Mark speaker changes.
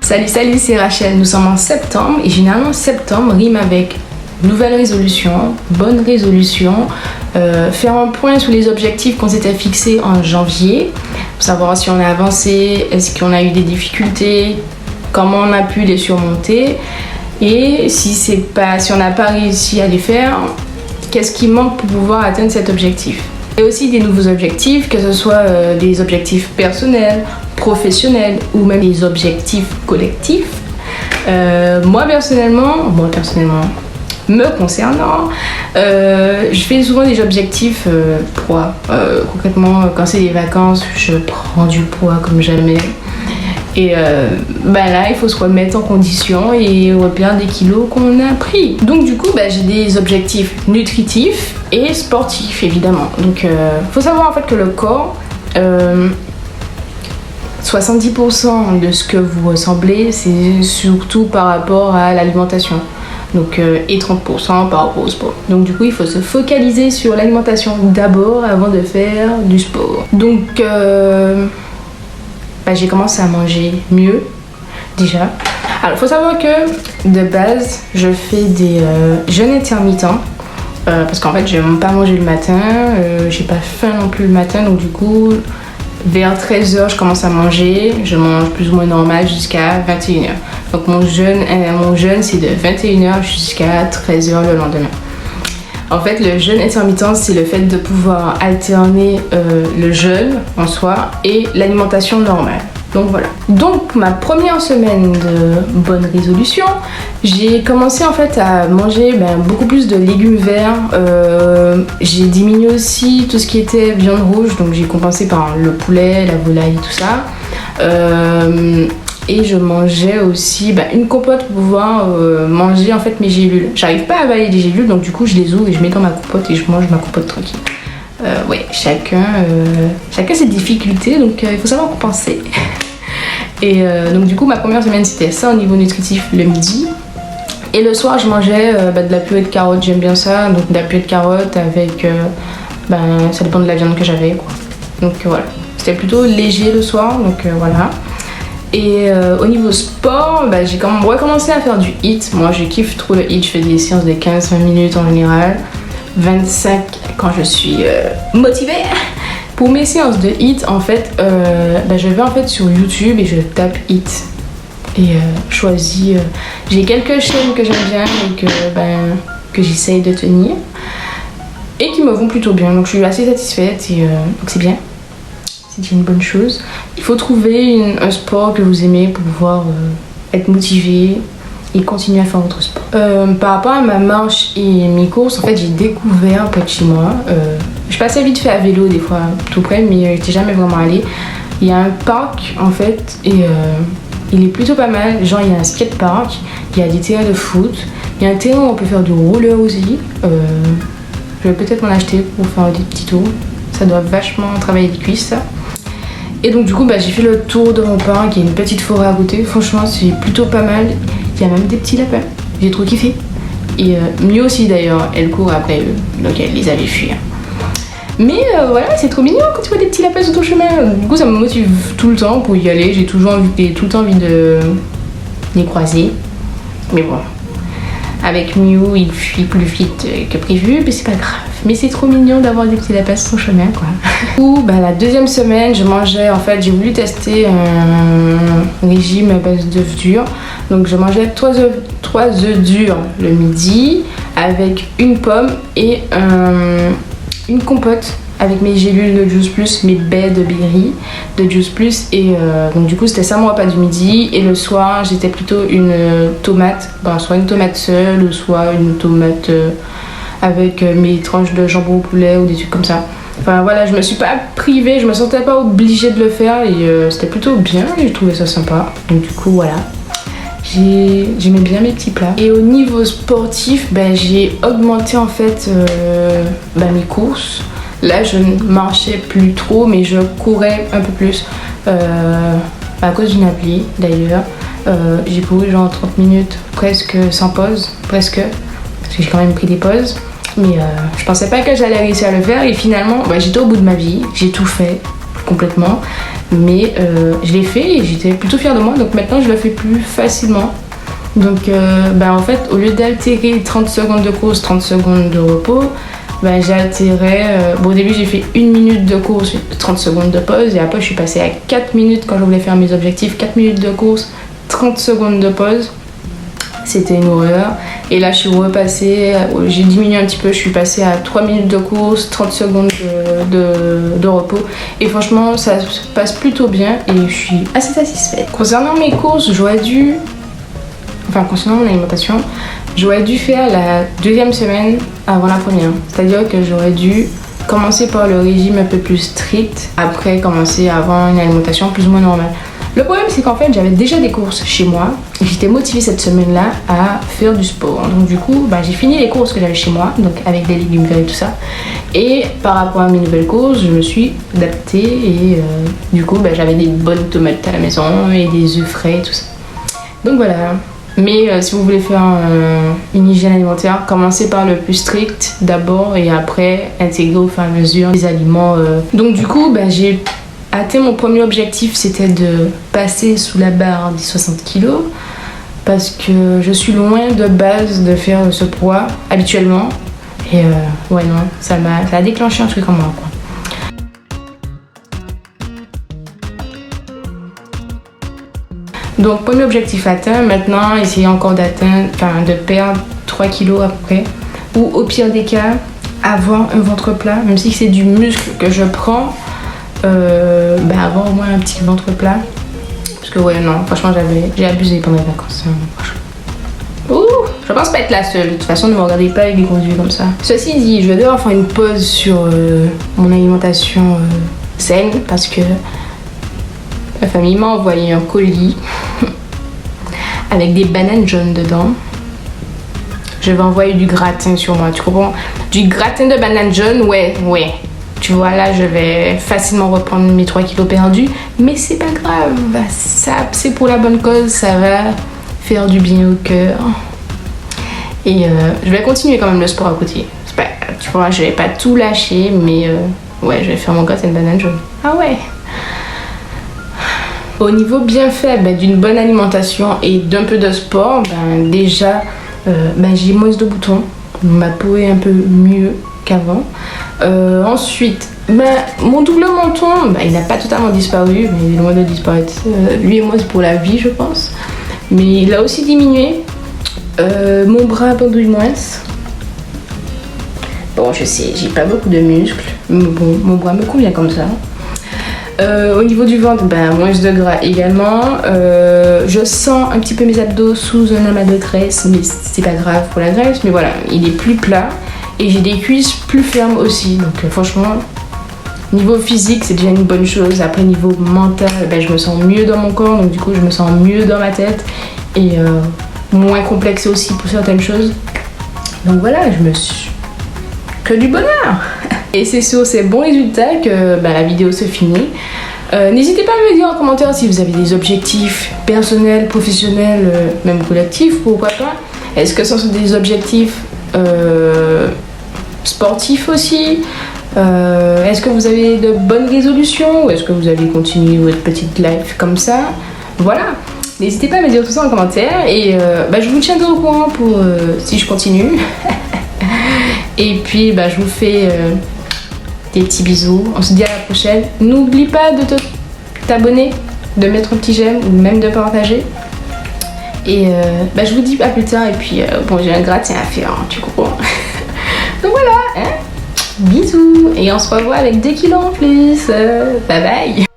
Speaker 1: Salut, c'est Rachel. Nous sommes en septembre et généralement septembre rime avec nouvelle résolution, bonne résolution, faire un point sur les objectifs qu'on s'était fixés en janvier, pour savoir si on a avancé, est-ce qu'on a eu des difficultés, comment on a pu les surmonter et si on n'a pas réussi à les faire, qu'est-ce qui manque pour pouvoir atteindre cet objectif. Et aussi des nouveaux objectifs, que ce soit des objectifs personnels, professionnels ou même des objectifs collectifs. Moi personnellement, me concernant, je fais souvent des objectifs poids. Concrètement, quand c'est les vacances, je prends du poids comme jamais. Et là, il faut se remettre en condition et reperdre des kilos qu'on a pris. Donc du coup, j'ai des objectifs nutritifs et sportifs, évidemment. Donc faut savoir en fait que le corps, 70% de ce que vous ressemblez, c'est surtout par rapport à l'alimentation. Donc, et 30% par rapport au sport. Donc du coup, il faut se focaliser sur l'alimentation d'abord avant de faire du sport. Donc j'ai commencé à manger mieux déjà. Alors il faut savoir que de base je fais des jeûnes intermittents parce qu'en fait j'aime pas manger le matin, j'ai pas faim non plus le matin, donc du coup vers 13h je commence à manger, je mange plus ou moins normal jusqu'à 21h. Donc mon jeûne c'est de 21h jusqu'à 13h le lendemain. En fait, le jeûne intermittent, c'est le fait de pouvoir alterner le jeûne en soi et l'alimentation normale. Donc voilà. Donc ma première semaine de bonne résolution, j'ai commencé en fait à manger beaucoup plus de légumes verts. J'ai diminué aussi tout ce qui était viande rouge, donc j'ai compensé par le poulet, la volaille, tout ça. Et je mangeais aussi une compote pour pouvoir manger en fait mes gélules. J'arrive pas à avaler les gélules, donc du coup je les ouvre et je mets dans ma compote et je mange ma compote tranquille. Chacun ses difficultés, donc il faut savoir compenser. Et donc du coup ma première semaine c'était ça au niveau nutritif le midi. Et le soir je mangeais de la purée de carottes, j'aime bien ça, donc de la purée de carottes avec, ça dépend de la viande que j'avais quoi. Donc voilà, c'était plutôt léger le soir, donc voilà. Et au niveau sport, j'ai recommencé à faire du HIIT. Moi je kiffe trop le HIIT, je fais des séances de 15-20 minutes en général, 25 quand je suis motivée. Pour mes séances de HIIT, en fait, je vais en fait sur YouTube et je tape HIIT. Et choisis, j'ai quelques chaînes que j'aime bien et que j'essaye de tenir. Et qui me vont plutôt bien, donc je suis assez satisfaite et donc c'est bien. C'est une bonne chose. Il faut trouver un sport que vous aimez pour pouvoir être motivé et continuer à faire votre sport. Par rapport à ma marche et mes courses, en fait j'ai découvert près de chez moi. Je passais vite fait à vélo des fois tout près, mais j'étais jamais vraiment allée. Il y a un parc en fait et il est plutôt pas mal. Genre il y a un skatepark, il y a des terrains de foot, il y a un terrain où on peut faire du roller aussi. Je vais peut-être m'en acheter pour faire des petits tours. Ça doit vachement travailler les cuisses ça. Et donc du coup j'ai fait le tour de mon parc, il y a une petite forêt à côté, franchement c'est plutôt pas mal, il y a même des petits lapins, j'ai trop kiffé. Et Mio aussi d'ailleurs, elle court après eux, donc elle les avait fuis. Mais voilà, c'est trop mignon quand tu vois des petits lapins sur ton chemin, du coup ça me motive tout le temps pour y aller, j'ai tout le temps envie de les croiser. Mais bon, avec Mio il fuit plus vite que prévu, mais c'est pas grave. Mais c'est trop mignon d'avoir des petits lapins sur son chemin quoi. Du coup, la deuxième semaine, je mangeais, en fait, j'ai voulu tester un régime à base d'œufs durs. Donc je mangeais 3 œufs durs le midi avec une pomme et une compote avec mes gélules de Juice Plus, mes baies de berry de Juice Plus. Et donc du coup c'était ça mon repas du midi. Et le soir j'étais plutôt une tomate, soit une tomate seule ou soit une tomate avec mes tranches de jambon au poulet ou des trucs comme ça. Enfin voilà, je me suis pas privée, je me sentais pas obligée de le faire et c'était plutôt bien, j'ai trouvé ça sympa. Donc du coup voilà, j'aimais bien mes petits plats. Et au niveau sportif, j'ai augmenté en fait mes courses. Là je ne marchais plus trop mais je courais un peu plus à cause d'une appli d'ailleurs. J'ai couru genre 30 minutes presque sans pause, presque, parce que j'ai quand même pris des pauses. Mais je pensais pas que j'allais réussir à le faire et finalement j'étais au bout de ma vie, j'ai tout fait complètement mais je l'ai fait et j'étais plutôt fière de moi, donc maintenant je le fais plus facilement. Donc en fait, au lieu d'altérer 30 secondes de course, 30 secondes de repos, j'ai altéré, au début j'ai fait 1 minute de course, 30 secondes de pause, et après je suis passée à 4 minutes quand je voulais faire mes objectifs, 4 minutes de course, 30 secondes de pause. C'était une horreur. Et là je suis repassée, j'ai diminué un petit peu, je suis passée à 3 minutes de course, 30 secondes de repos. Et franchement ça se passe plutôt bien et je suis assez satisfaite. Concernant mes courses, concernant mon alimentation, j'aurais dû faire la 2e semaine avant la première. C'est-à-dire que j'aurais dû commencer par le régime un peu plus strict, après commencer à avoir une alimentation plus ou moins normale. Le problème c'est qu'en fait j'avais déjà des courses chez moi et j'étais motivée cette semaine-là à faire du sport. Donc du coup j'ai fini les courses que j'avais chez moi, donc avec des légumes verts et tout ça. Et par rapport à mes nouvelles courses, je me suis adaptée et du coup j'avais des bonnes tomates à la maison et des œufs frais et tout ça. Donc voilà. Mais si vous voulez faire une hygiène alimentaire, commencez par le plus strict d'abord et après intégrer au fur et à mesure les aliments. Donc du coup j'ai atteint mon premier objectif, c'était de passer sous la barre des 60 kg parce que je suis loin de base de faire ce poids habituellement et ça a déclenché un truc en moi quoi. Donc premier objectif atteint, maintenant essayer encore de perdre 3 kilos à peu près, ou au pire des cas avoir un ventre plat, même si c'est du muscle que je prends, avoir au moins un petit ventre plat, parce que franchement j'ai abusé pendant les vacances. Je pense pas être la seule, de toute façon ne me regardez pas avec des gros yeux comme ça. Ceci dit, je vais devoir faire une pause sur mon alimentation saine, parce que ma famille m'a envoyé un colis avec des bananes jaunes dedans. Je vais envoyer du gratin sur moi, tu comprends? Du gratin de bananes jaunes, ouais. Tu vois, là, je vais facilement reprendre mes 3 kilos perdus. Mais c'est pas grave, ça, c'est pour la bonne cause, ça va faire du bien au cœur. Et je vais continuer quand même le sport à côté. Tu vois, je vais pas tout lâcher, mais je vais faire mon gratin de bananes jaunes. Ah ouais. Au niveau bienfait d'une bonne alimentation et d'un peu de sport, déjà j'ai moins de boutons, ma peau est un peu mieux qu'avant. Ensuite, mon double menton, il n'a pas totalement disparu, mais il est loin de disparaître. Lui et moi c'est pour la vie je pense, mais il a aussi diminué. Mon bras pendouille moins. Bon je sais, j'ai pas beaucoup de muscles, mais bon, mon bras me convient comme ça. Au niveau du ventre, moins de gras également. Je sens un petit peu mes abdos sous un amas de graisse, mais c'est pas grave pour la graisse. Mais voilà, il est plus plat et j'ai des cuisses plus fermes aussi. Donc franchement, niveau physique, c'est déjà une bonne chose. Après, niveau mental, je me sens mieux dans mon corps, donc du coup, je me sens mieux dans ma tête et moins complexée aussi pour certaines choses. Donc voilà, que du bonheur. Et c'est sur ces bons résultats que la vidéo se finit. N'hésitez pas à me dire en commentaire si vous avez des objectifs personnels, professionnels, même collectifs, pourquoi pas. Est-ce que ce sont des objectifs sportifs aussi? Est-ce que vous avez de bonnes résolutions ou est-ce que vous allez continuer votre petite life comme ça? Voilà. N'hésitez pas à me dire tout ça en commentaire et je vous tiendrai au courant pour si je continue. Et puis je vous fais des petits bisous. On se dit à la prochaine. N'oublie pas de t'abonner, de mettre un petit j'aime ou même de partager. Et je vous dis à plus tard. Et puis j'ai un gratin à faire, tu comprends. Donc voilà, bisous. Et on se revoit avec 2 kilos en plus. Bye bye.